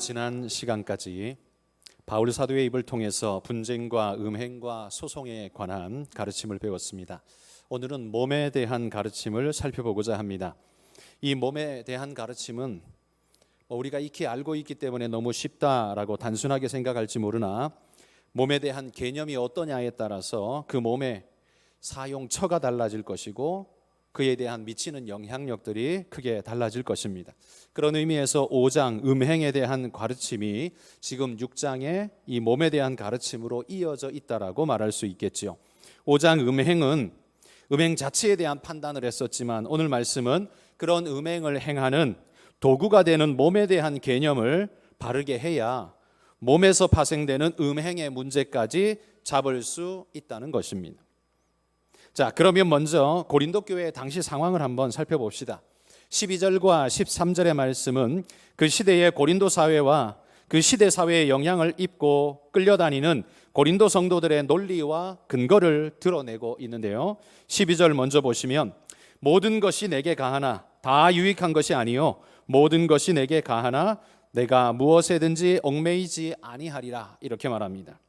지난 시간까지 바울 사도의 입을 통해서 분쟁과 음행과 소송에 관한 가르침을 배웠습니다. 오늘은 몸에 대한 가르침을 살펴보고자 합니다. 이 몸에 대한 가르침은 우리가 익히 알고 있기 때문에 너무 쉽다라고 단순하게 생각할지 모르나 몸에 대한 개념이 어떠냐에 따라서 그 몸의 사용처가 달라질 것이고 그에 대한 미치는 영향력들이 크게 달라질 것입니다. 그런 의미에서 5장 음행에 대한 가르침이 지금 6장의 이 몸에 대한 가르침으로 이어져 있다라고 말할 수 있겠지요. 5장 음행은 음행 자체에 대한 판단을 했었지만 오늘 말씀은 그런 음행을 행하는 도구가 되는 몸에 대한 개념을 바르게 해야 몸에서 파생되는 음행의 문제까지 잡을 수 있다는 것입니다. 자, 그러면 먼저 고린도 교회의 당시 상황을 한번 살펴봅시다. 12절과 13절의 말씀은 그 시대의 고린도 사회와 그 시대 사회의 영향을 입고 끌려다니는 고린도 성도들의 논리와 근거를 드러내고 있는데요. 12절 먼저 보시면 모든 것이 내게 가하나 다 유익한 것이 아니요 모든 것이 내게 가하나 내가 무엇에든지 얽매이지 아니하리라 이렇게 말합니다.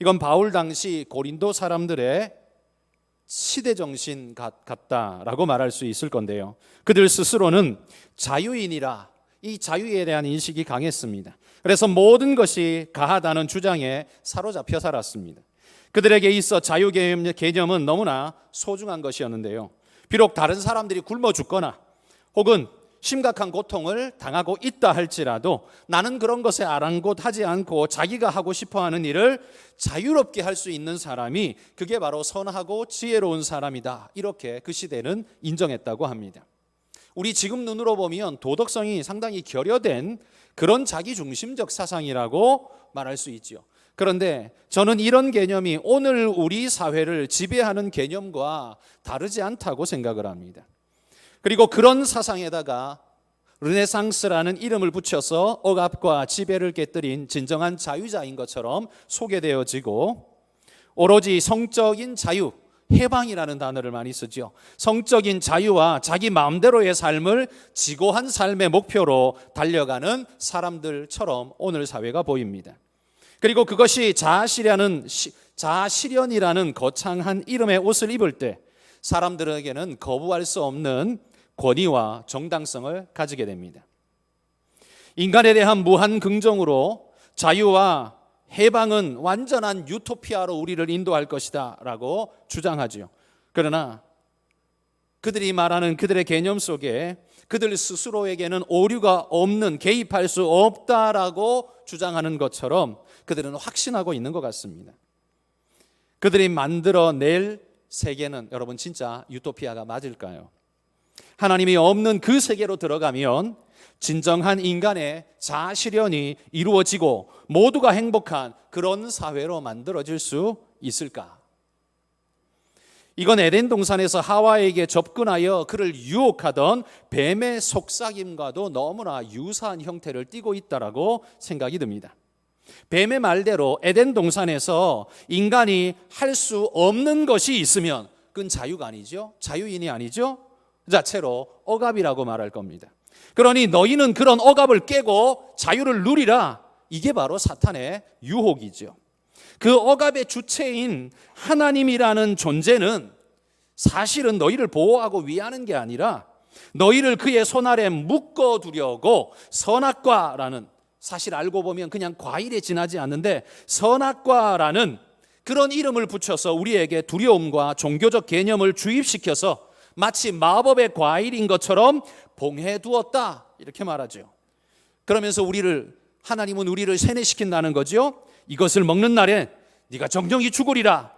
이건 바울 당시 고린도 사람들의 시대정신 같다라고 말할 수 있을 건데요. 그들 스스로는 자유인이라 이 자유에 대한 인식이 강했습니다. 그래서 모든 것이 가하다는 주장에 사로잡혀 살았습니다. 그들에게 있어 자유 개념은 너무나 소중한 것이었는데요. 비록 다른 사람들이 굶어 죽거나 혹은 심각한 고통을 당하고 있다 할지라도 나는 그런 것에 아랑곳하지 않고 자기가 하고 싶어하는 일을 자유롭게 할 수 있는 사람이 그게 바로 선하고 지혜로운 사람이다. 이렇게 그 시대는 인정했다고 합니다. 우리 지금 눈으로 보면 도덕성이 상당히 결여된 그런 자기중심적 사상이라고 말할 수 있죠. 그런데 저는 이런 개념이 오늘 우리 사회를 지배하는 개념과 다르지 않다고 생각을 합니다. 그리고 그런 사상에다가 르네상스라는 이름을 붙여서 억압과 지배를 깨뜨린 진정한 자유자인 것처럼 소개되어지고 오로지 성적인 자유, 해방이라는 단어를 많이 쓰죠. 성적인 자유와 자기 마음대로의 삶을 지고한 삶의 목표로 달려가는 사람들처럼 오늘 사회가 보입니다. 그리고 그것이 자아실현이라는 거창한 이름의 옷을 입을 때 사람들에게는 거부할 수 없는 권위와 정당성을 가지게 됩니다. 인간에 대한 무한 긍정으로 자유와 해방은 완전한 유토피아로 우리를 인도할 것이다 라고 주장하죠. 그러나 그들이 말하는 그들의 개념 속에 그들 스스로에게는 오류가 없는, 개입할 수 없다라고 주장하는 것처럼 그들은 확신하고 있는 것 같습니다. 그들이 만들어낼 세계는 여러분 진짜 유토피아가 맞을까요? 하나님이 없는 그 세계로 들어가면 진정한 인간의 자아실현이 이루어지고 모두가 행복한 그런 사회로 만들어질 수 있을까? 이건 에덴 동산에서 하와에게 접근하여 그를 유혹하던 뱀의 속삭임과도 너무나 유사한 형태를 띠고 있다라고 생각이 듭니다. 뱀의 말대로 에덴 동산에서 인간이 할 수 없는 것이 있으면 그건 자유가 아니죠. 자유인이 아니죠. 그 자체로 억압이라고 말할 겁니다. 그러니 너희는 그런 억압을 깨고 자유를 누리라. 이게 바로 사탄의 유혹이죠. 그 억압의 주체인 하나님이라는 존재는 사실은 너희를 보호하고 위하는 게 아니라 너희를 그의 손아래 묶어두려고 선악과라는, 사실 알고 보면 그냥 과일에 지나지 않는데 선악과라는 그런 이름을 붙여서 우리에게 두려움과 종교적 개념을 주입시켜서 마치 마법의 과일인 것처럼 봉해두었다 이렇게 말하죠. 그러면서 하나님은 우리를 세뇌시킨다는 거죠. 이것을 먹는 날에 네가 정령이 죽으리라.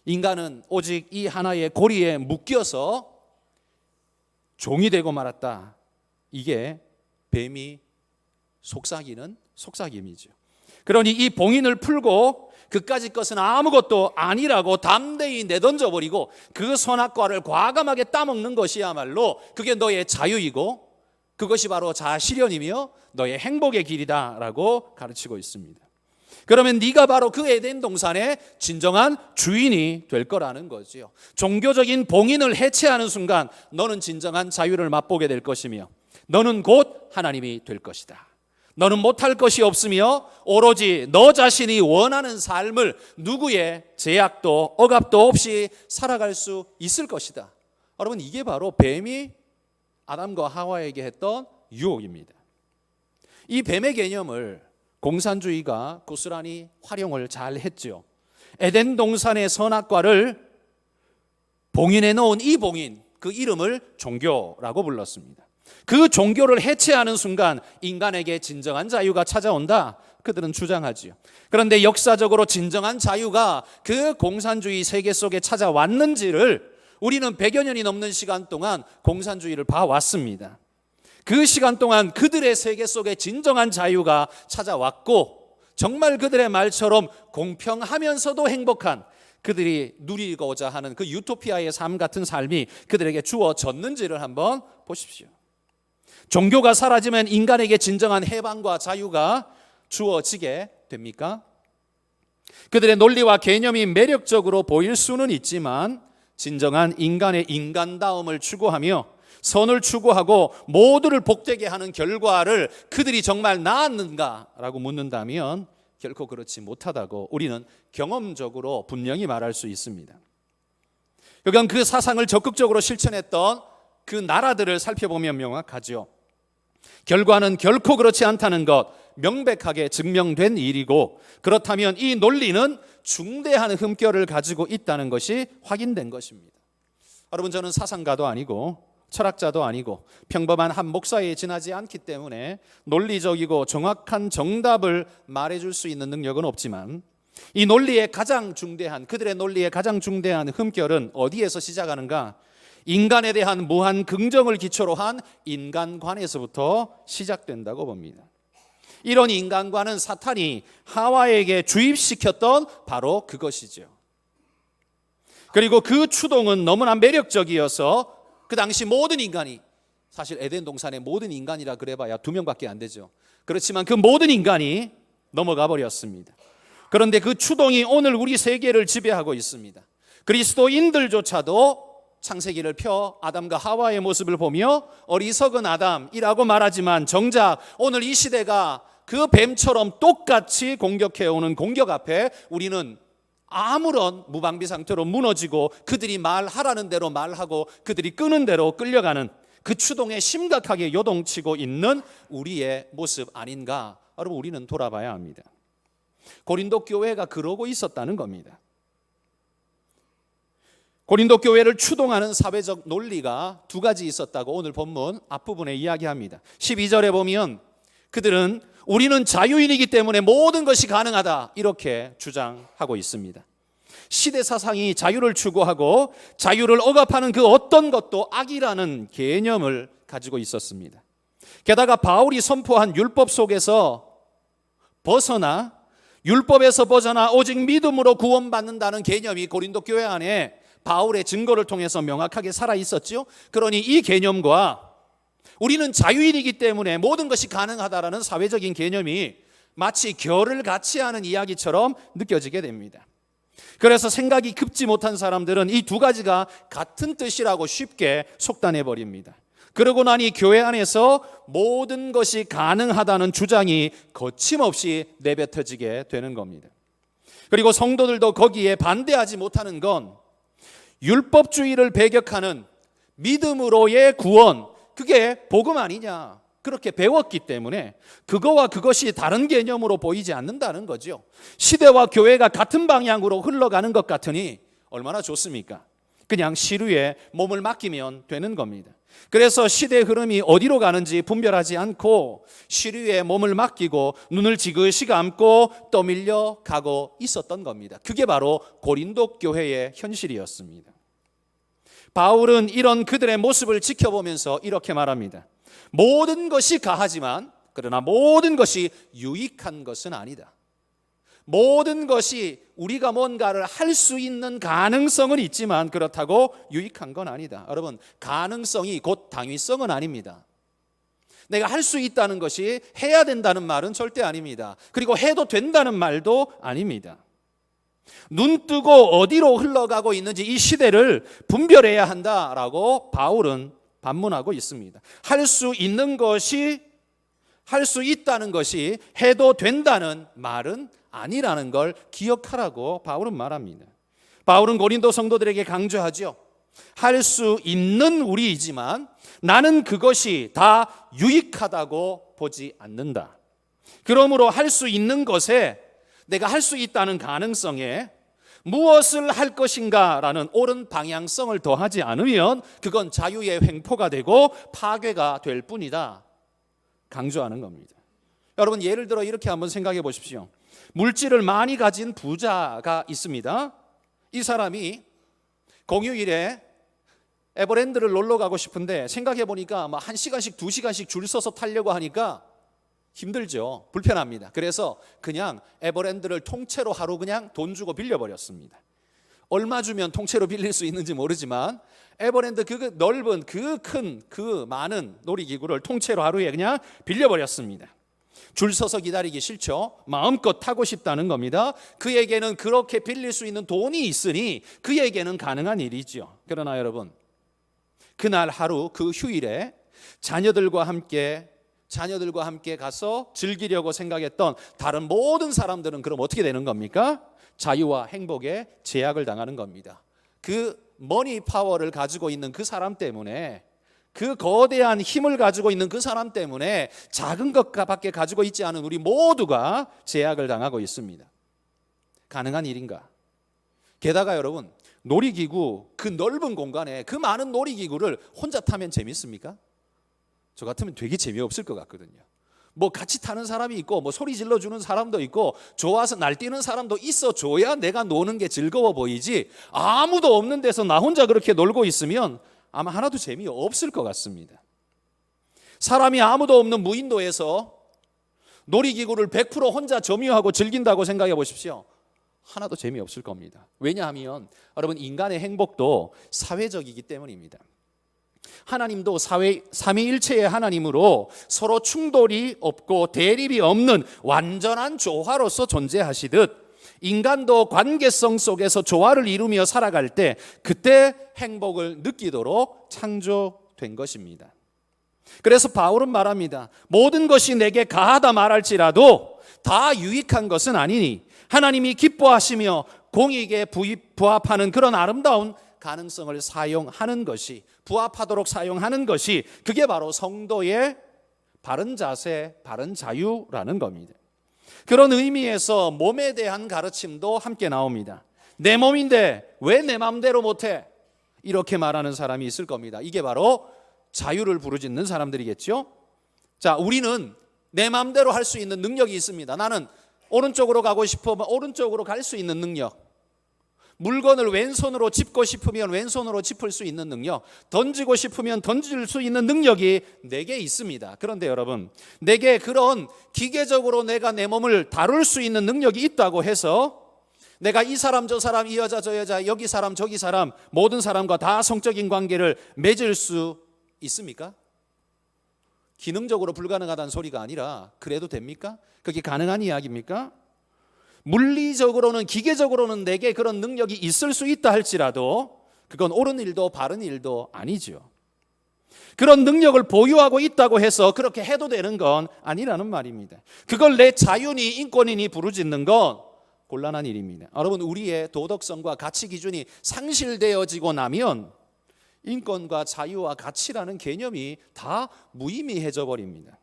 인간은 오직 이 하나의 고리에 묶여서 종이 되고 말았다. 이게 뱀이 속삭이는 속삭임이죠. 그러니 이 봉인을 풀고 그까짓 것은 아무것도 아니라고 담대히 내던져버리고 그 선악과를 과감하게 따먹는 것이야말로 그게 너의 자유이고 그것이 바로 자아실현이며 너의 행복의 길이다라고 가르치고 있습니다. 그러면 네가 바로 그 에덴 동산의 진정한 주인이 될 거라는 거지요. 종교적인 봉인을 해체하는 순간 너는 진정한 자유를 맛보게 될 것이며 너는 곧 하나님이 될 것이다. 너는 못할 것이 없으며 오로지 너 자신이 원하는 삶을 누구의 제약도 억압도 없이 살아갈 수 있을 것이다. 여러분, 이게 바로 뱀이 아담과 하와에게 했던 유혹입니다. 이 뱀의 개념을 공산주의가 고스란히 활용을 잘 했죠. 에덴 동산의 선악과를 봉인해 놓은 이 봉인, 그 이름을 종교라고 불렀습니다. 그 종교를 해체하는 순간 인간에게 진정한 자유가 찾아온다, 그들은 주장하지요. 그런데 역사적으로 진정한 자유가 그 공산주의 세계 속에 찾아왔는지를 우리는 100여 년이 넘는 시간 동안 공산주의를 봐왔습니다. 그 시간 동안 그들의 세계 속에 진정한 자유가 찾아왔고, 정말 그들의 말처럼 공평하면서도 행복한, 그들이 누리고자 하는 그 유토피아의 삶 같은 삶이 그들에게 주어졌는지를 한번 보십시오. 종교가 사라지면 인간에게 진정한 해방과 자유가 주어지게 됩니까? 그들의 논리와 개념이 매력적으로 보일 수는 있지만 진정한 인간의 인간다움을 추구하며 선을 추구하고 모두를 복되게 하는 결과를 그들이 정말 낳았는가라고 묻는다면 결코 그렇지 못하다고 우리는 경험적으로 분명히 말할 수 있습니다. 여간 그 사상을 적극적으로 실천했던 그 나라들을 살펴보면 명확하죠. 결과는 결코 그렇지 않다는 것 명백하게 증명된 일이고, 그렇다면 이 논리는 중대한 흠결을 가지고 있다는 것이 확인된 것입니다. 여러분, 저는 사상가도 아니고 철학자도 아니고 평범한 한 목사에 지나지 않기 때문에 논리적이고 정확한 정답을 말해줄 수 있는 능력은 없지만, 이 논리의 가장 중대한, 그들의 논리의 가장 중대한 흠결은 어디에서 시작하는가? 인간에 대한 무한 긍정을 기초로 한 인간관에서부터 시작된다고 봅니다. 이런 인간관은 사탄이 하와에게 주입시켰던 바로 그것이죠. 그리고 그 추동은 너무나 매력적이어서 그 당시 모든 인간이, 사실 에덴 동산의 모든 인간이라 그래봐야 2명밖에 안 되죠. 그렇지만 그 모든 인간이 넘어가 버렸습니다. 그런데 그 추동이 오늘 우리 세계를 지배하고 있습니다. 그리스도인들조차도 창세기를 펴 아담과 하와의 모습을 보며 어리석은 아담이라고 말하지만, 정작 오늘 이 시대가 그 뱀처럼 똑같이 공격해오는 공격 앞에 우리는 아무런 무방비 상태로 무너지고 그들이 말하라는 대로 말하고 그들이 끄는 대로 끌려가는 그 추동에 심각하게 요동치고 있는 우리의 모습 아닌가? 여러분, 우리는 돌아봐야 합니다. 고린도 교회가 그러고 있었다는 겁니다. 고린도 교회를 추동하는 사회적 논리가 2가지 있었다고 오늘 본문 앞부분에 이야기합니다. 12절에 보면 그들은 우리는 자유인이기 때문에 모든 것이 가능하다, 이렇게 주장하고 있습니다. 시대 사상이 자유를 추구하고 자유를 억압하는 그 어떤 것도 악이라는 개념을 가지고 있었습니다. 게다가 바울이 선포한 율법 속에서 벗어나, 율법에서 벗어나 오직 믿음으로 구원받는다는 개념이 고린도 교회 안에 바울의 증거를 통해서 명확하게 살아 있었죠. 그러니 이 개념과 우리는 자유인이기 때문에 모든 것이 가능하다라는 사회적인 개념이 마치 결을 같이 하는 이야기처럼 느껴지게 됩니다. 그래서 생각이 급지 못한 사람들은 이 2가지가 같은 뜻이라고 쉽게 속단해 버립니다. 그러고 나니 교회 안에서 모든 것이 가능하다는 주장이 거침없이 내뱉어지게 되는 겁니다. 그리고 성도들도 거기에 반대하지 못하는 건 율법주의를 배격하는 믿음으로의 구원, 그게 복음 아니냐, 그렇게 배웠기 때문에 그거와 그것이 다른 개념으로 보이지 않는다는 거죠. 시대와 교회가 같은 방향으로 흘러가는 것 같으니 얼마나 좋습니까? 그냥 시류에 몸을 맡기면 되는 겁니다. 그래서 시대의 흐름이 어디로 가는지 분별하지 않고 시류에 몸을 맡기고 눈을 지그시 감고 떠밀려 가고 있었던 겁니다. 그게 바로 고린도 교회의 현실이었습니다. 바울은 이런 그들의 모습을 지켜보면서 이렇게 말합니다. 모든 것이 가하지만 그러나 모든 것이 유익한 것은 아니다. 모든 것이 우리가 뭔가를 할 수 있는 가능성은 있지만 그렇다고 유익한 건 아니다. 여러분, 가능성이 곧 당위성은 아닙니다. 내가 할 수 있다는 것이 해야 된다는 말은 절대 아닙니다. 그리고 해도 된다는 말도 아닙니다. 눈 뜨고 어디로 흘러가고 있는지 이 시대를 분별해야 한다라고 바울은 반문하고 있습니다. 할 수 있는 것이, 할 수 있다는 것이 해도 된다는 말은 아니라는 걸 기억하라고 바울은 말합니다. 바울은 고린도 성도들에게 강조하죠. 할 수 있는 우리이지만 나는 그것이 다 유익하다고 보지 않는다. 그러므로 할 수 있는 것에, 내가 할 수 있다는 가능성에 무엇을 할 것인가라는 옳은 방향성을 더하지 않으면 그건 자유의 횡포가 되고 파괴가 될 뿐이다. 강조하는 겁니다. 여러분, 예를 들어 이렇게 한번 생각해 보십시오. 물질을 많이 가진 부자가 있습니다. 이 사람이 공휴일에 에버랜드를 놀러 가고 싶은데 생각해 보니까 1시간씩 2시간씩 줄 서서 타려고 하니까 힘들죠. 불편합니다. 그래서 그냥 에버랜드를 통째로 하루 그냥 돈 주고 빌려버렸습니다. 얼마 주면 통째로 빌릴 수 있는지 모르지만 에버랜드 그 넓은 그 큰 그 많은 놀이기구를 통째로 하루에 그냥 빌려버렸습니다. 줄 서서 기다리기 싫죠. 마음껏 타고 싶다는 겁니다. 그에게는 그렇게 빌릴 수 있는 돈이 있으니 그에게는 가능한 일이죠. 그러나 여러분, 그날 하루 그 휴일에 자녀들과 함께 가서 즐기려고 생각했던 다른 모든 사람들은 그럼 어떻게 되는 겁니까? 자유와 행복에 제약을 당하는 겁니다. 그 머니 파워를 가지고 있는 그 사람 때문에, 그 거대한 힘을 가지고 있는 그 사람 때문에 작은 것밖에 가지고 있지 않은 우리 모두가 제약을 당하고 있습니다. 가능한 일인가? 게다가 여러분, 놀이기구, 그 넓은 공간에 그 많은 놀이기구를 혼자 타면 재밌습니까? 저 같으면 되게 재미없을 것 같거든요. 같이 타는 사람이 있고 소리 질러주는 사람도 있고 좋아서 날뛰는 사람도 있어줘야 내가 노는 게 즐거워 보이지, 아무도 없는 데서 나 혼자 그렇게 놀고 있으면 아마 하나도 재미없을 것 같습니다. 사람이 아무도 없는 무인도에서 놀이기구를 100% 혼자 점유하고 즐긴다고 생각해 보십시오. 하나도 재미없을 겁니다. 왜냐하면 여러분, 인간의 행복도 사회적이기 때문입니다. 하나님도 삼위일체의 하나님으로 서로 충돌이 없고 대립이 없는 완전한 조화로서 존재하시듯 인간도 관계성 속에서 조화를 이루며 살아갈 때 그때 행복을 느끼도록 창조된 것입니다. 그래서 바울은 말합니다. 모든 것이 내게 가하다 말할지라도 다 유익한 것은 아니니 하나님이 기뻐하시며 공의에 부합하는 그런 아름다운 가능성을 사용하는 것이, 부합하도록 사용하는 것이, 그게 바로 성도의 바른 자세, 바른 자유라는 겁니다. 그런 의미에서 몸에 대한 가르침도 함께 나옵니다. 내 몸인데 왜 내 마음대로 못해? 이렇게 말하는 사람이 있을 겁니다. 이게 바로 자유를 부르짖는 사람들이겠죠. 자, 우리는 내 마음대로 할 수 있는 능력이 있습니다. 나는 오른쪽으로 가고 싶으면 오른쪽으로 갈 수 있는 능력, 물건을 왼손으로 짚고 싶으면 왼손으로 짚을 수 있는 능력, 던지고 싶으면 던질 수 있는 능력이 내게 있습니다. 그런데 여러분, 내게 그런 기계적으로 내가 내 몸을 다룰 수 있는 능력이 있다고 해서 내가 이 사람 저 사람, 이 여자 저 여자, 여기 사람 저기 사람, 모든 사람과 다 성적인 관계를 맺을 수 있습니까? 기능적으로 불가능하다는 소리가 아니라 그래도 됩니까? 그게 가능한 이야기입니까? 물리적으로는, 기계적으로는 내게 그런 능력이 있을 수 있다 할지라도 그건 옳은 일도 바른 일도 아니죠. 그런 능력을 보유하고 있다고 해서 그렇게 해도 되는 건 아니라는 말입니다. 그걸 내 자유니 인권이니 부르짖는 건 곤란한 일입니다. 여러분, 우리의 도덕성과 가치 기준이 상실되어지고 나면 인권과 자유와 가치라는 개념이 다 무의미해져 버립니다.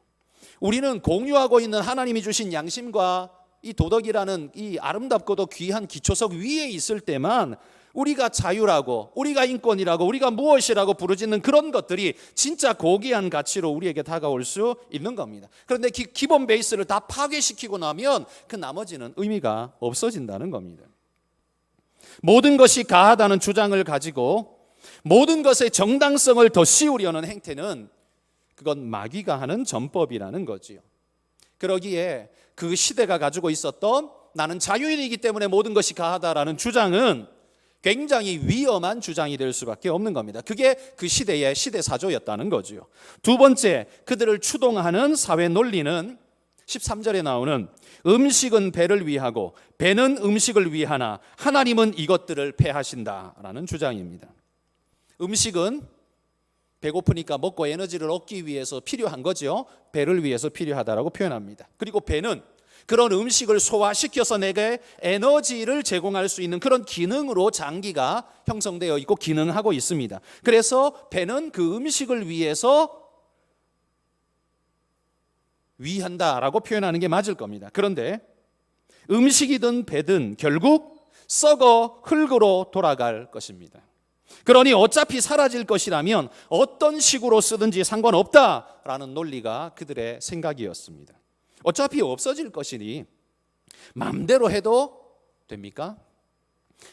우리는 공유하고 있는 하나님이 주신 양심과 이 도덕이라는 이 아름답고도 귀한 기초석 위에 있을 때만 우리가 자유라고, 우리가 인권이라고, 우리가 무엇이라고 부르짖는 그런 것들이 진짜 고귀한 가치로 우리에게 다가올 수 있는 겁니다. 그런데 기본 베이스를 다 파괴시키고 나면 그 나머지는 의미가 없어진다는 겁니다. 모든 것이 가하다는 주장을 가지고 모든 것의 정당성을 더 씌우려는 행태는 그건 마귀가 하는 전법이라는 거지요. 그러기에 그 시대가 가지고 있었던 나는 자유인이기 때문에 모든 것이 가하다라는 주장은 굉장히 위험한 주장이 될 수밖에 없는 겁니다. 그게 그 시대의 시대사조였다는 거죠. 두 번째, 그들을 추동하는 사회 논리는 13절에 나오는 음식은 배를 위하고 배는 음식을 위하나 하나님은 이것들을 패하신다라는 주장입니다. 음식은 배고프니까 먹고 에너지를 얻기 위해서 필요한 거죠. 배를 위해서 필요하다라고 표현합니다. 그리고 배는 그런 음식을 소화시켜서 내게 에너지를 제공할 수 있는 그런 기능으로 장기가 형성되어 있고 기능하고 있습니다. 그래서 배는 그 음식을 위해서 위한다라고 표현하는 게 맞을 겁니다. 그런데 음식이든 배든 결국 썩어 흙으로 돌아갈 것입니다. 그러니 어차피 사라질 것이라면 어떤 식으로 쓰든지 상관없다라는 논리가 그들의 생각이었습니다. 어차피 없어질 것이니 마음대로 해도 됩니까?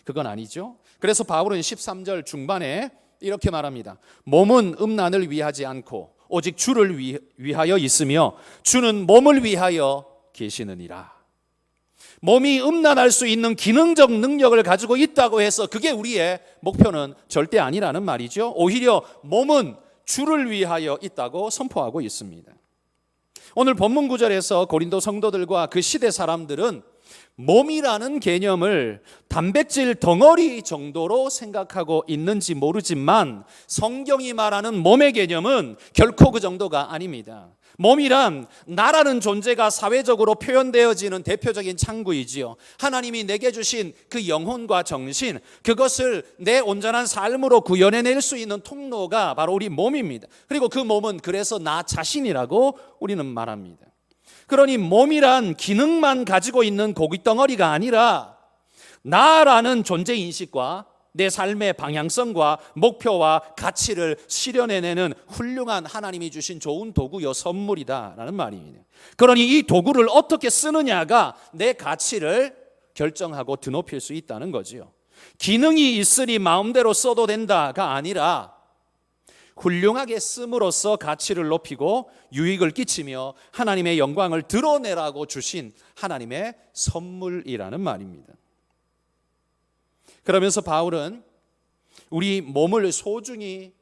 그건 아니죠. 그래서 바울은 13절 중반에 이렇게 말합니다. 몸은 음란을 위하지 않고 오직 주를 위하여 있으며 주는 몸을 위하여 계시느니라. 몸이 음란할 수 있는 기능적 능력을 가지고 있다고 해서 그게 우리의 목표는 절대 아니라는 말이죠. 오히려 몸은 주를 위하여 있다고 선포하고 있습니다. 오늘 본문 구절에서 고린도 성도들과 그 시대 사람들은 몸이라는 개념을 단백질 덩어리 정도로 생각하고 있는지 모르지만 성경이 말하는 몸의 개념은 결코 그 정도가 아닙니다. 몸이란 나라는 존재가 사회적으로 표현되어지는 대표적인 창구이지요. 하나님이 내게 주신 그 영혼과 정신, 그것을 내 온전한 삶으로 구현해낼 수 있는 통로가 바로 우리 몸입니다. 그리고 그 몸은 그래서 나 자신이라고 우리는 말합니다. 그러니 몸이란 기능만 가지고 있는 고깃덩어리가 아니라 나라는 존재인식과 내 삶의 방향성과 목표와 가치를 실현해내는 훌륭한 하나님이 주신 좋은 도구요 선물이다라는 말입니다. 그러니 이 도구를 어떻게 쓰느냐가 내 가치를 결정하고 드높일 수 있다는 거지요. 기능이 있으니 마음대로 써도 된다가 아니라 훌륭하게 씀으로써 가치를 높이고 유익을 끼치며 하나님의 영광을 드러내라고 주신 하나님의 선물이라는 말입니다. 그러면서 바울은 우리 몸을 소중히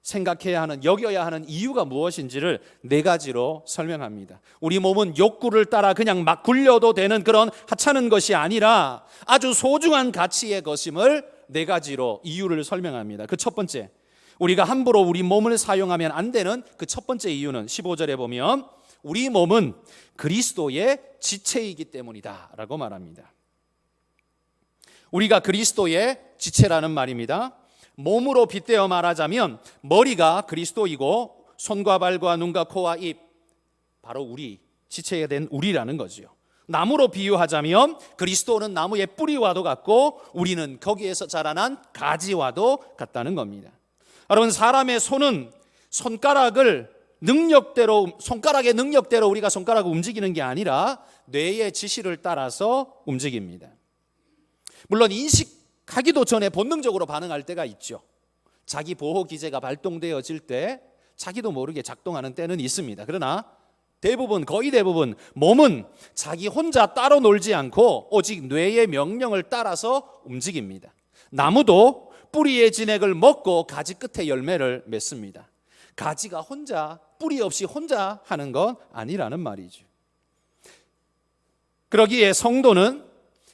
생각해야 하는, 여겨야 하는 이유가 무엇인지를 4가지로 설명합니다. 우리 몸은 욕구를 따라 그냥 막 굴려도 되는 그런 하찮은 것이 아니라 아주 소중한 가치의 것임을 4가지로 이유를 설명합니다. 그 첫 번째, 우리가 함부로 우리 몸을 사용하면 안 되는 그 첫 번째 이유는 15절에 보면 우리 몸은 그리스도의 지체이기 때문이다 라고 말합니다. 우리가 그리스도의 지체라는 말입니다. 몸으로 빗대어 말하자면 머리가 그리스도이고 손과 발과 눈과 코와 입, 바로 우리, 지체가 된 우리라는 거지요. 나무로 비유하자면 그리스도는 나무의 뿌리와도 같고 우리는 거기에서 자라난 가지와도 같다는 겁니다. 여러분, 사람의 손은 손가락의 능력대로 우리가 손가락을 움직이는 게 아니라 뇌의 지시를 따라서 움직입니다. 물론 인식하기도 전에 본능적으로 반응할 때가 있죠. 자기 보호 기제가 발동되어질 때 자기도 모르게 작동하는 때는 있습니다. 그러나 거의 대부분 몸은 자기 혼자 따로 놀지 않고 오직 뇌의 명령을 따라서 움직입니다. 나무도 뿌리의 진액을 먹고 가지 끝에 열매를 맺습니다. 가지가 혼자, 뿌리 없이 혼자 하는 건 아니라는 말이죠. 그러기에 성도는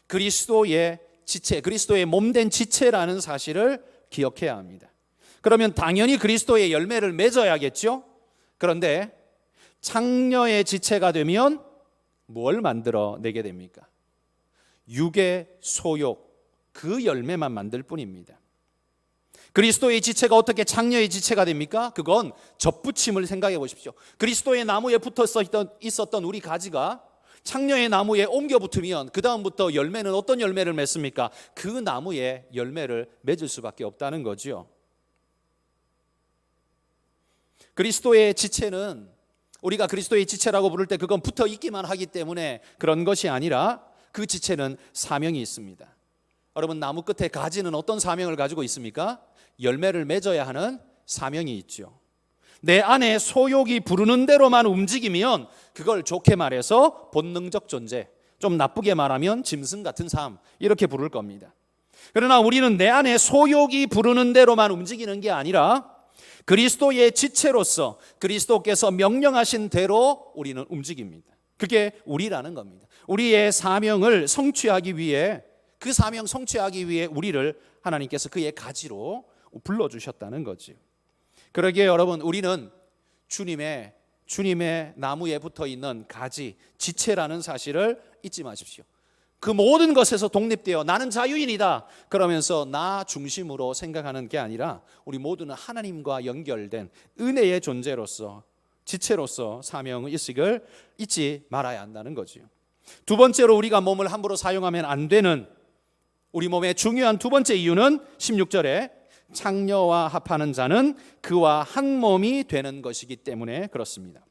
그리스도의 지체, 그리스도의 몸된 지체라는 사실을 기억해야 합니다. 그러면 당연히 그리스도의 열매를 맺어야겠죠. 그런데 창녀의 지체가 되면 뭘 만들어내게 됩니까? 육의 소욕, 그 열매만 만들 뿐입니다. 그리스도의 지체가 어떻게 창녀의 지체가 됩니까? 그건 접붙임을 생각해 보십시오. 그리스도의 나무에 붙어 있었던 우리 가지가 창녀의 나무에 옮겨 붙으면 그 다음부터 열매는 어떤 열매를 맺습니까? 그 나무에 열매를 맺을 수밖에 없다는 거죠. 그리스도의 지체는 우리가 그리스도의 지체라고 부를 때 그건 붙어 있기만 하기 때문에 그런 것이 아니라 그 지체는 사명이 있습니다. 여러분, 나무 끝에 가지는 어떤 사명을 가지고 있습니까? 열매를 맺어야 하는 사명이 있죠. 내 안에 소욕이 부르는 대로만 움직이면 그걸 좋게 말해서 본능적 존재, 좀 나쁘게 말하면 짐승 같은 삶, 이렇게 부를 겁니다. 그러나 우리는 내 안에 소욕이 부르는 대로만 움직이는 게 아니라 그리스도의 지체로서 그리스도께서 명령하신 대로 우리는 움직입니다. 그게 우리라는 겁니다. 우리의 사명을 성취하기 위해, 그 사명 성취하기 위해 우리를 하나님께서 그의 가지로 불러주셨다는 거죠. 그러기에 여러분, 우리는 주님의 나무에 붙어 있는 가지, 지체라는 사실을 잊지 마십시오. 그 모든 것에서 독립되어 나는 자유인이다 그러면서 나 중심으로 생각하는 게 아니라 우리 모두는 하나님과 연결된 은혜의 존재로서, 지체로서 사명의식을 잊지 말아야 한다는 거죠. 두 번째로 우리가 몸을 함부로 사용하면 안 되는 우리 몸의 중요한 두 번째 이유는 16절에 창녀와 합하는 자는 그와 한 몸이 되는 것이기 때문에 그렇습니다.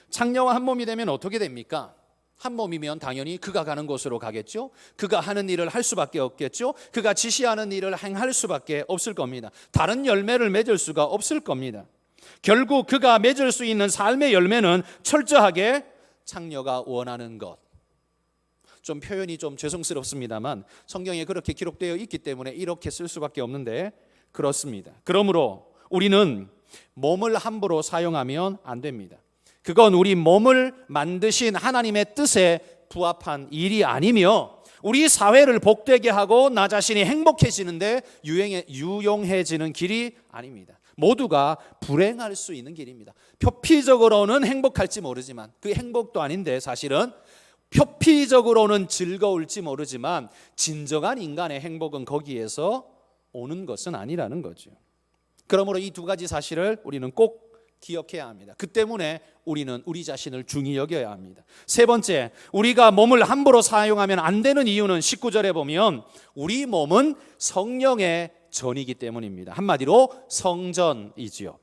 창녀와 한 몸이 되면 어떻게 됩니까? 한 몸이면 당연히 그가 가는 곳으로 가겠죠. 그가 하는 일을 할 수밖에 없겠죠. 그가 지시하는 일을 행할 수밖에 없을 겁니다. 다른 열매를 맺을 수가 없을 겁니다. 결국 그가 맺을 수 있는 삶의 열매는 철저하게 창녀가 원하는 것. 좀 표현이 좀 죄송스럽습니다만 성경에 그렇게 기록되어 있기 때문에 이렇게 쓸 수밖에 없는데 그렇습니다. 그러므로 우리는 몸을 함부로 사용하면 안 됩니다. 그건 우리 몸을 만드신 하나님의 뜻에 부합한 일이 아니며 우리 사회를 복되게 하고 나 자신이 행복해지는데 유용해지는 길이 아닙니다. 모두가 불행할 수 있는 길입니다. 표피적으로는 행복할지 모르지만 그 행복도 아닌데 사실은 표피적으로는 즐거울지 모르지만 진정한 인간의 행복은 거기에서 오는 것은 아니라는 거죠. 그러므로 이 두 가지 사실을 우리는 꼭 기억해야 합니다. 그 때문에 우리는 우리 자신을 중히 여겨야 합니다. 세 번째, 우리가 몸을 함부로 사용하면 안 되는 이유는 19절에 보면 우리 몸은 성령의 전이기 때문입니다. 한마디로 성전이지요.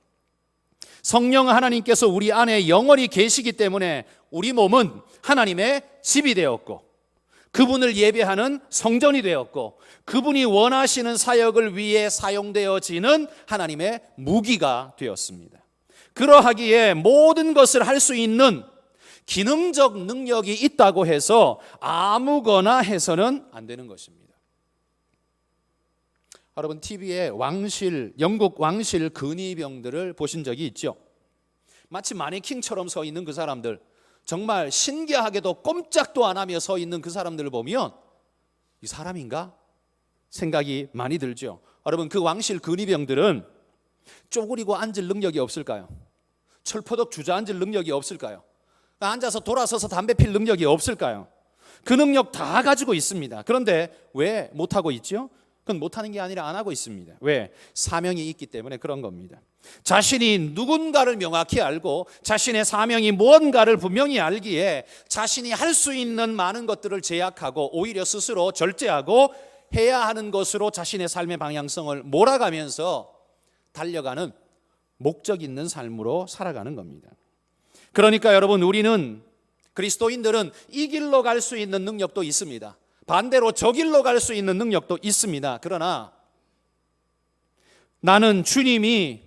성령 하나님께서 우리 안에 영원히 계시기 때문에 우리 몸은 하나님의 집이 되었고 그분을 예배하는 성전이 되었고 그분이 원하시는 사역을 위해 사용되어지는 하나님의 무기가 되었습니다. 그러하기에 모든 것을 할 수 있는 기능적 능력이 있다고 해서 아무거나 해서는 안 되는 것입니다. 여러분 TV에 영국 왕실 근위병들을 보신 적이 있죠? 마치 마네킹처럼 서 있는 그 사람들, 정말 신기하게도 꼼짝도 안 하며 서 있는 그 사람들을 보면 이 사람인가? 생각이 많이 들죠. 여러분 그 왕실 근위병들은 쪼그리고 앉을 능력이 없을까요? 철퍼덕 주저앉을 능력이 없을까요? 앉아서 돌아서서 담배 필 능력이 없을까요? 그 능력 다 가지고 있습니다. 그런데 왜 못하고 있죠? 그건 못하는 게 아니라 안 하고 있습니다. 왜? 사명이 있기 때문에 그런 겁니다. 자신이 누군가를 명확히 알고 자신의 사명이 무언가를 분명히 알기에 자신이 할 수 있는 많은 것들을 제약하고 오히려 스스로 절제하고 해야 하는 것으로 자신의 삶의 방향성을 몰아가면서 달려가는 목적 있는 삶으로 살아가는 겁니다. 그러니까 여러분 우리는 그리스도인들은 이 길로 갈 수 있는 능력도 있습니다. 반대로 저 길로 갈 수 있는 능력도 있습니다. 그러나 나는 주님이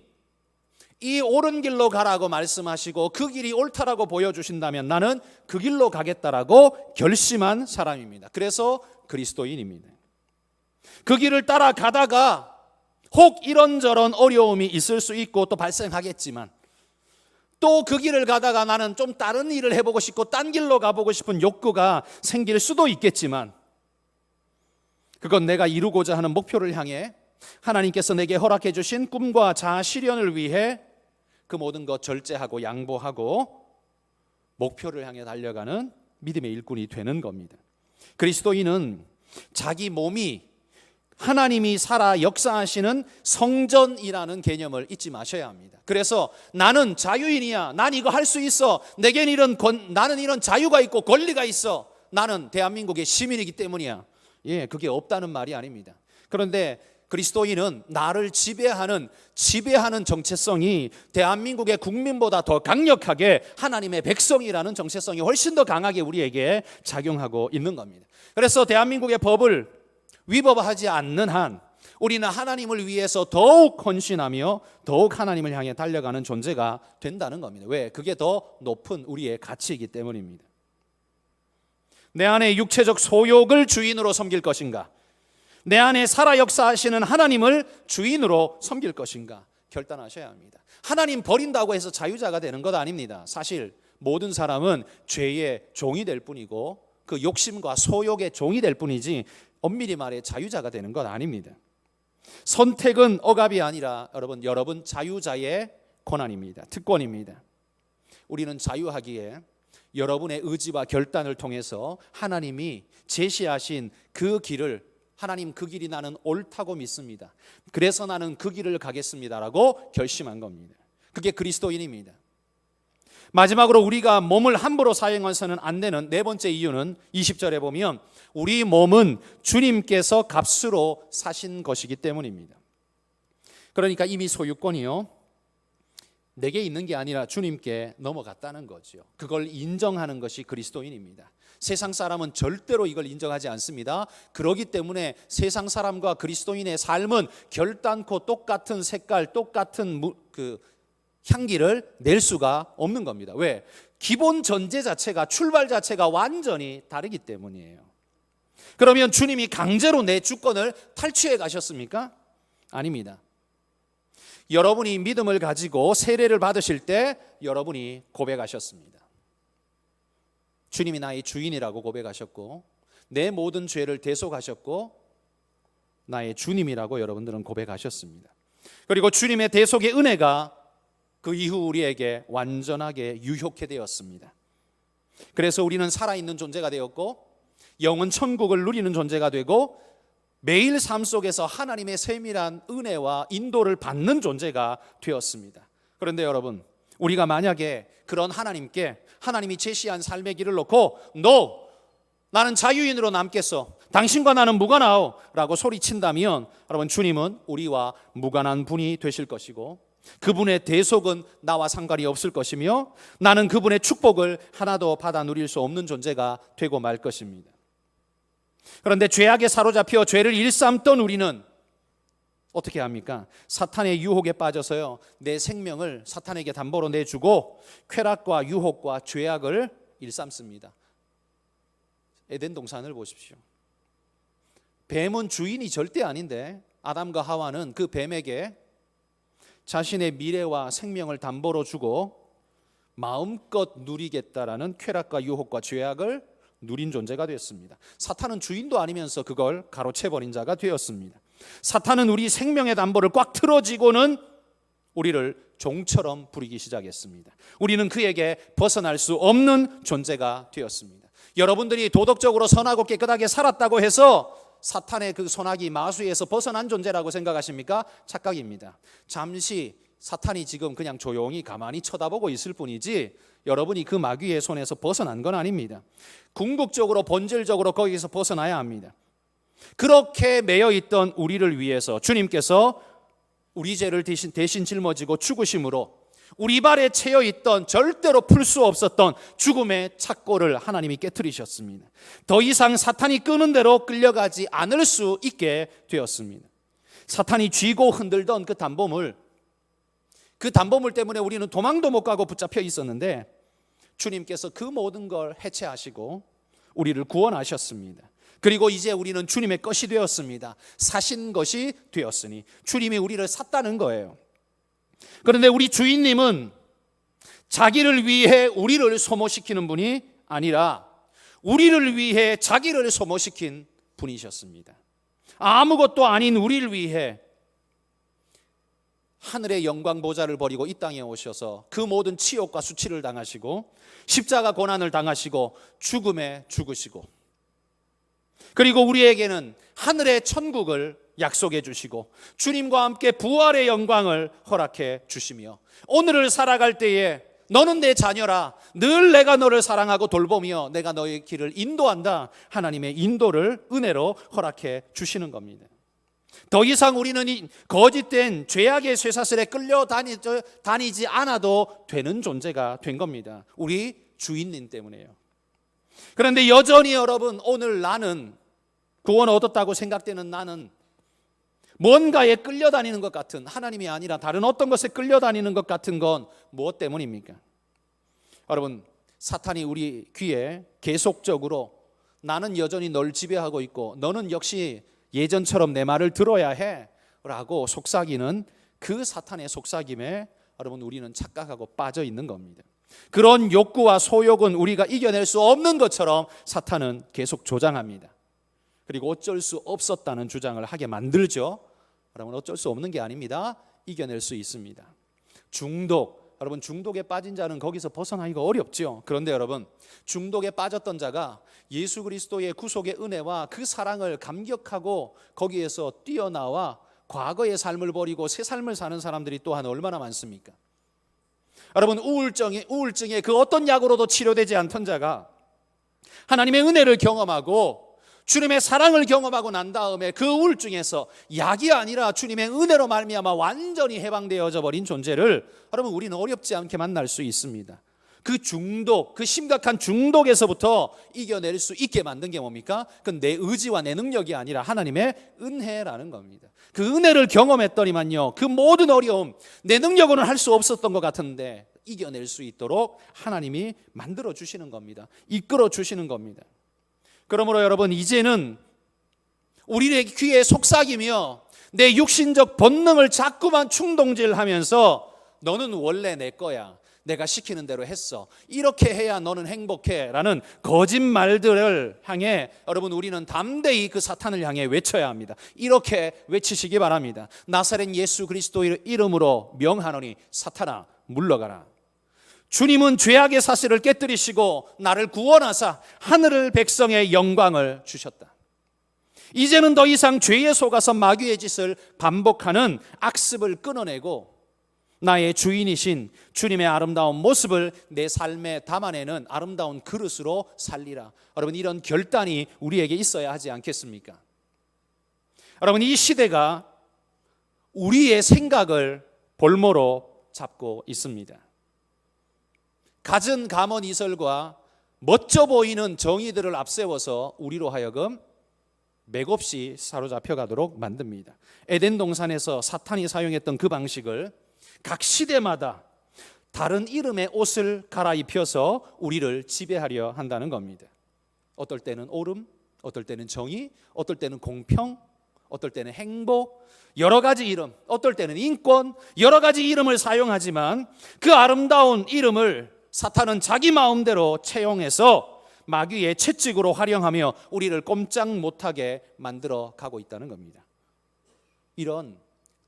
이 옳은 길로 가라고 말씀하시고 그 길이 옳다라고 보여주신다면 나는 그 길로 가겠다라고 결심한 사람입니다. 그래서 그리스도인입니다. 그 길을 따라가다가 혹 이런저런 어려움이 있을 수 있고 또 발생하겠지만 또 그 길을 가다가 나는 좀 다른 일을 해보고 싶고 딴 길로 가보고 싶은 욕구가 생길 수도 있겠지만 그건 내가 이루고자 하는 목표를 향해 하나님께서 내게 허락해 주신 꿈과 자아 실현을 위해 그 모든 것 절제하고 양보하고 목표를 향해 달려가는 믿음의 일꾼이 되는 겁니다. 그리스도인은 자기 몸이 하나님이 살아 역사하시는 성전이라는 개념을 잊지 마셔야 합니다. 그래서 나는 자유인이야. 난 이거 할 수 있어. 내겐 나는 이런 자유가 있고 권리가 있어. 나는 대한민국의 시민이기 때문이야. 그게 없다는 말이 아닙니다. 그런데 그리스도인은 나를 지배하는 정체성이 대한민국의 국민보다 더 강력하게 하나님의 백성이라는 정체성이 훨씬 더 강하게 우리에게 작용하고 있는 겁니다. 그래서 대한민국의 법을 위법하지 않는 한 우리는 하나님을 위해서 더욱 헌신하며 더욱 하나님을 향해 달려가는 존재가 된다는 겁니다. 왜? 그게 더 높은 우리의 가치이기 때문입니다. 내 안에 육체적 소욕을 주인으로 섬길 것인가? 내 안에 살아 역사하시는 하나님을 주인으로 섬길 것인가? 결단하셔야 합니다. 하나님 버린다고 해서 자유자가 되는 것 아닙니다. 사실 모든 사람은 죄의 종이 될 뿐이고 그 욕심과 소욕의 종이 될 뿐이지 엄밀히 말해 자유자가 되는 것 아닙니다. 선택은 억압이 아니라 여러분 자유자의 권한입니다. 특권입니다. 우리는 자유하기에 여러분의 의지와 결단을 통해서 하나님이 제시하신 그 길을, 하나님 그 길이 나는 옳다고 믿습니다. 그래서 나는 그 길을 가겠습니다라고 결심한 겁니다. 그게 그리스도인입니다. 마지막으로 우리가 몸을 함부로 사용해서는 안 되는 네 번째 이유는 20절에 보면 우리 몸은 주님께서 값으로 사신 것이기 때문입니다. 그러니까 이미 소유권이요, 내게 있는 게 아니라 주님께 넘어갔다는 거죠. 그걸 인정하는 것이 그리스도인입니다. 세상 사람은 절대로 이걸 인정하지 않습니다. 그렇기 때문에 세상 사람과 그리스도인의 삶은 결단코 똑같은 색깔, 똑같은 향기를 낼 수가 없는 겁니다. 왜? 기본 전제 자체가, 출발 자체가 완전히 다르기 때문이에요. 그러면 주님이 강제로 내 주권을 탈취해 가셨습니까? 아닙니다. 여러분이 믿음을 가지고 세례를 받으실 때 여러분이 고백하셨습니다. 주님이 나의 주인이라고 고백하셨고, 내 모든 죄를 대속하셨고, 나의 주님이라고 여러분들은 고백하셨습니다. 그리고 주님의 대속의 은혜가 그 이후 우리에게 완전하게 유효케 되었습니다. 그래서 우리는 살아있는 존재가 되었고, 영원 천국을 누리는 존재가 되고, 매일 삶 속에서 하나님의 세밀한 은혜와 인도를 받는 존재가 되었습니다. 그런데 여러분, 우리가 만약에 그런 하나님께, 하나님이 제시한 삶의 길을 놓고 No! 나는 자유인으로 남겠어, 당신과 나는 무관하오 라고 소리친다면, 여러분, 주님은 우리와 무관한 분이 되실 것이고, 그분의 대속은 나와 상관이 없을 것이며, 나는 그분의 축복을 하나도 받아 누릴 수 없는 존재가 되고 말 것입니다. 그런데 죄악에 사로잡혀 죄를 일삼던 우리는 어떻게 합니까? 사탄의 유혹에 빠져서요, 내 생명을 사탄에게 담보로 내주고 쾌락과 유혹과 죄악을 일삼습니다. 에덴 동산을 보십시오. 뱀은 주인이 절대 아닌데 아담과 하와는 그 뱀에게 자신의 미래와 생명을 담보로 주고 마음껏 누리겠다라는 쾌락과 유혹과 죄악을 누린 존재가 되었습니다. 사탄은 주인도 아니면서 그걸 가로채버린 자가 되었습니다. 사탄은 우리 생명의 담보를 꽉 틀어쥐고는 우리를 종처럼 부리기 시작했습니다. 우리는 그에게 벗어날 수 없는 존재가 되었습니다. 여러분들이 도덕적으로 선하고 깨끗하게 살았다고 해서 사탄의 그 소나기 마수에서 벗어난 존재라고 생각하십니까? 착각입니다. 잠시 사탄이 지금 그냥 조용히 가만히 쳐다보고 있을 뿐이지 여러분이 그 마귀의 손에서 벗어난 건 아닙니다. 궁극적으로 본질적으로 거기서 벗어나야 합니다. 그렇게 매여 있던 우리를 위해서 주님께서 우리 죄를 대신 짊어지고 죽으심으로 우리 발에 채여 있던 절대로 풀 수 없었던 죽음의 착고를 하나님이 깨트리셨습니다. 더 이상 사탄이 끄는 대로 끌려가지 않을 수 있게 되었습니다. 사탄이 쥐고 흔들던 그 단보물 때문에 우리는 도망도 못 가고 붙잡혀 있었는데 주님께서 그 모든 걸 해체하시고 우리를 구원하셨습니다. 그리고 이제 우리는 주님의 것이 되었습니다. 사신 것이 되었으니 주님이 우리를 샀다는 거예요. 그런데 우리 주인님은 자기를 위해 우리를 소모시키는 분이 아니라 우리를 위해 자기를 소모시킨 분이셨습니다. 아무것도 아닌 우리를 위해 하늘의 영광 보좌를 버리고 이 땅에 오셔서 그 모든 치욕과 수치를 당하시고 십자가 고난을 당하시고 죽음에 죽으시고, 그리고 우리에게는 하늘의 천국을 약속해 주시고 주님과 함께 부활의 영광을 허락해 주시며, 오늘을 살아갈 때에 너는 내 자녀라, 늘 내가 너를 사랑하고 돌보며 내가 너의 길을 인도한다, 하나님의 인도를 은혜로 허락해 주시는 겁니다. 더 이상 우리는 이 거짓된 죄악의 쇠사슬에 끌려다니지 않아도 되는 존재가 된 겁니다. 우리 주인님 때문에요. 그런데 여전히 여러분, 오늘 나는 구원 얻었다고 생각되는 나는 뭔가에 끌려다니는 것 같은, 하나님이 아니라 다른 어떤 것에 끌려다니는 것 같은 건 무엇 때문입니까? 여러분, 사탄이 우리 귀에 계속적으로 나는 여전히 널 지배하고 있고 너는 역시 예전처럼 내 말을 들어야 해 라고 속삭이는 그 사탄의 속삭임에 여러분 우리는 착각하고 빠져 있는 겁니다. 그런 욕구와 소욕은 우리가 이겨낼 수 없는 것처럼 사탄은 계속 조장합니다. 그리고 어쩔 수 없었다는 주장을 하게 만들죠. 여러분 어쩔 수 없는 게 아닙니다. 이겨낼 수 있습니다. 중독, 여러분 중독에 빠진 자는 거기서 벗어나기가 어렵죠. 그런데 여러분 중독에 빠졌던 자가 예수 그리스도의 구속의 은혜와 그 사랑을 감격하고 거기에서 뛰어나와 과거의 삶을 버리고 새 삶을 사는 사람들이 또한 얼마나 많습니까? 여러분 우울증에 그 어떤 약으로도 치료되지 않던 자가 하나님의 은혜를 경험하고 주님의 사랑을 경험하고 난 다음에 그 우울증에서 약이 아니라 주님의 은혜로 말미암아 완전히 해방되어져 버린 존재를 여러분 우리는 어렵지 않게 만날 수 있습니다. 그 중독, 그 심각한 중독에서부터 이겨낼 수 있게 만든 게 뭡니까? 그건 내 의지와 내 능력이 아니라 하나님의 은혜라는 겁니다. 그 은혜를 경험했더니만요, 그 모든 어려움, 내 능력으로는 할 수 없었던 것 같은데 이겨낼 수 있도록 하나님이 만들어 주시는 겁니다. 이끌어 주시는 겁니다. 그러므로 여러분 이제는 우리의 귀에 속삭이며 내 육신적 본능을 자꾸만 충동질하면서 너는 원래 내 거야, 내가 시키는 대로 했어, 이렇게 해야 너는 행복해 라는 거짓말들을 향해 여러분 우리는 담대히 그 사탄을 향해 외쳐야 합니다. 이렇게 외치시기 바랍니다. 나사렛 예수 그리스도의 이름으로 명하노니 사탄아 물러가라. 주님은 죄악의 사슬을 깨뜨리시고 나를 구원하사 하늘 백성의 영광을 주셨다. 이제는 더 이상 죄에 속아서 마귀의 짓을 반복하는 악습을 끊어내고 나의 주인이신 주님의 아름다운 모습을 내 삶에 담아내는 아름다운 그릇으로 살리라. 여러분 이런 결단이 우리에게 있어야 하지 않겠습니까? 여러분 이 시대가 우리의 생각을 볼모로 잡고 있습니다. 갖은 감언 이설과 멋져 보이는 정의들을 앞세워서 우리로 하여금 맥없이 사로잡혀 가도록 만듭니다. 에덴 동산에서 사탄이 사용했던 그 방식을 각 시대마다 다른 이름의 옷을 갈아입혀서 우리를 지배하려 한다는 겁니다. 어떨 때는 옳음, 어떨 때는 정의, 어떨 때는 공평, 어떨 때는 행복, 여러 가지 이름, 어떨 때는 인권, 여러 가지 이름을 사용하지만 그 아름다운 이름을 사탄은 자기 마음대로 채용해서 마귀의 채찍으로 활용하며 우리를 꼼짝 못하게 만들어 가고 있다는 겁니다. 이런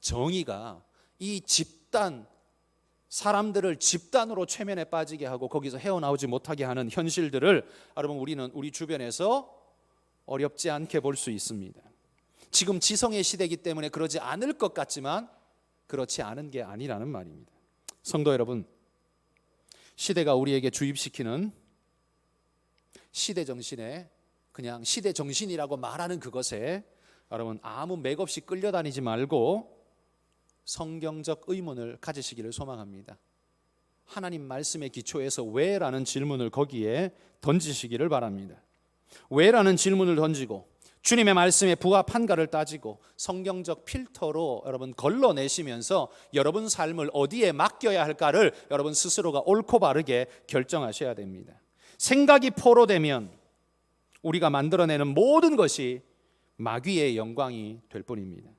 정의가 이 집단, 사람들을 집단으로 최면에 빠지게 하고 거기서 헤어나오지 못하게 하는 현실들을 여러분 우리는 우리 주변에서 어렵지 않게 볼 수 있습니다. 지금 지성의 시대이기 때문에 그러지 않을 것 같지만 그렇지 않은 게 아니라는 말입니다. 성도 여러분, 시대가 우리에게 주입시키는 시대 정신에, 그냥 시대 정신이라고 말하는 그것에 여러분 아무 맥없이 끌려다니지 말고 성경적 의문을 가지시기를 소망합니다. 하나님 말씀의 기초에서 왜라는 질문을 거기에 던지시기를 바랍니다. 왜라는 질문을 던지고 주님의 말씀에 부합한가를 따지고 성경적 필터로 여러분 걸러내시면서 여러분 삶을 어디에 맡겨야 할까를 여러분 스스로가 옳고 바르게 결정하셔야 됩니다. 생각이 포로되면 우리가 만들어내는 모든 것이 마귀의 영광이 될 뿐입니다.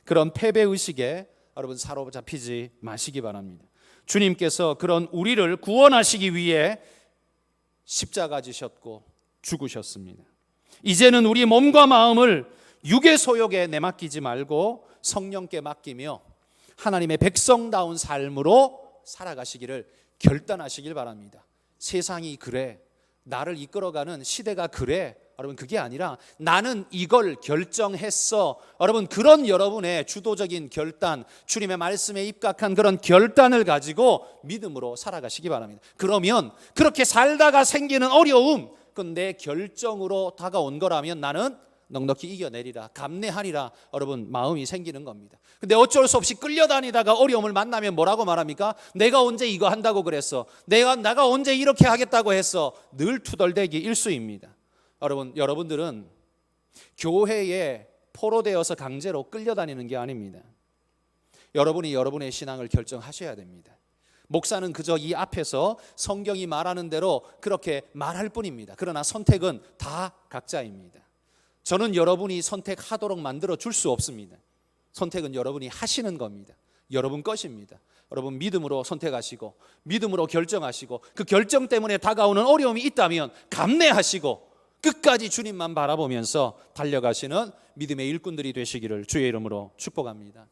그런 패배의식에 여러분 사로잡히지 마시기 바랍니다. 주님께서 그런 우리를 구원하시기 위해 십자가 지셨고 죽으셨습니다. 이제는 우리 몸과 마음을 육의 소욕에 내맡기지 말고 성령께 맡기며 하나님의 백성다운 삶으로 살아가시기를 결단하시길 바랍니다. 세상이 그래, 나를 이끌어가는 시대가 그래, 여러분 그게 아니라 나는 이걸 결정했어. 여러분 그런 여러분의 주도적인 결단, 주님의 말씀에 입각한 그런 결단을 가지고 믿음으로 살아가시기 바랍니다. 그러면 그렇게 살다가 생기는 어려움, 그건 내 결정으로 다가온 거라면 나는 넉넉히 이겨내리라, 감내하리라 여러분 마음이 생기는 겁니다. 근데 어쩔 수 없이 끌려다니다가 어려움을 만나면 뭐라고 말합니까? 내가 언제 이거 한다고 그랬어, 내가 언제 이렇게 하겠다고 했어. 늘 투덜대기 일수입니다. 여러분들은 교회에 포로되어서 강제로 끌려다니는 게 아닙니다. 여러분이 여러분의 신앙을 결정하셔야 됩니다. 목사는 그저 이 앞에서 성경이 말하는 대로 그렇게 말할 뿐입니다. 그러나 선택은 다 각자입니다. 저는 여러분이 선택하도록 만들어 줄 수 없습니다. 선택은 여러분이 하시는 겁니다. 여러분 것입니다. 여러분 믿음으로 선택하시고 믿음으로 결정하시고 그 결정 때문에 다가오는 어려움이 있다면 감내하시고 끝까지 주님만 바라보면서 달려가시는 믿음의 일꾼들이 되시기를 주의 이름으로 축복합니다.